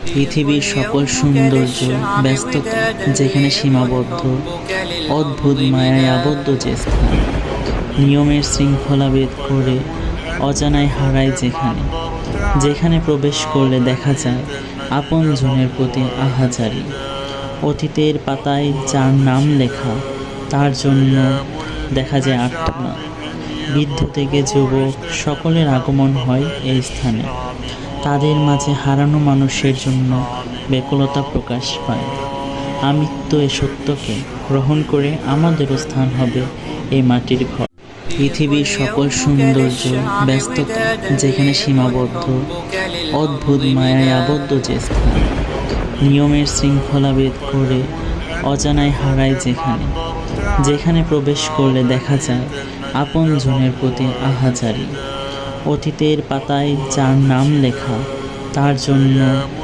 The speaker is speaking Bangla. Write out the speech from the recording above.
পৃথিবীর সকল সৌন্দর্য, ব্যস্ততা যেখানে সীমাবদ্ধ, অদ্ভুত মায়ায় আবদ্ধ যে স্থান, নিয়মের শৃঙ্খলা ভেদ করে অজানায় হারায় যেখানে, যেখানে প্রবেশ করলে দেখা যায় আপন জনের প্রতি আহাজারি। অতীতের পাতায় যার নাম লেখা, তার জন্য দেখা যায় আর্তনাদ। বৃদ্ধ থেকে যুবক সকলের আগমন হয় এই স্থানে। তাদের মাঝে হারানো মানুষের জন্য ব্যাকুলতা প্রকাশ পায়। আমৃত্যু এ সত্যকে গ্রহণ করে আমাদেরও স্থান হবে এই মাটির ঘর। পৃথিবীর সকল সৌন্দর্য, ব্যস্ততা যেখানে সীমাবদ্ধ, অদ্ভুত মায়ায় আবদ্ধ যে স্থান, নিয়মের শৃঙ্খলা ভেদ করে অজানায় হারায় যেখানে, যেখানে প্রবেশ করলে দেখা যায় আপন জনের প্রতি আহাজারি। অতীতের পাতায় যার নাম লেখা, তার জন্য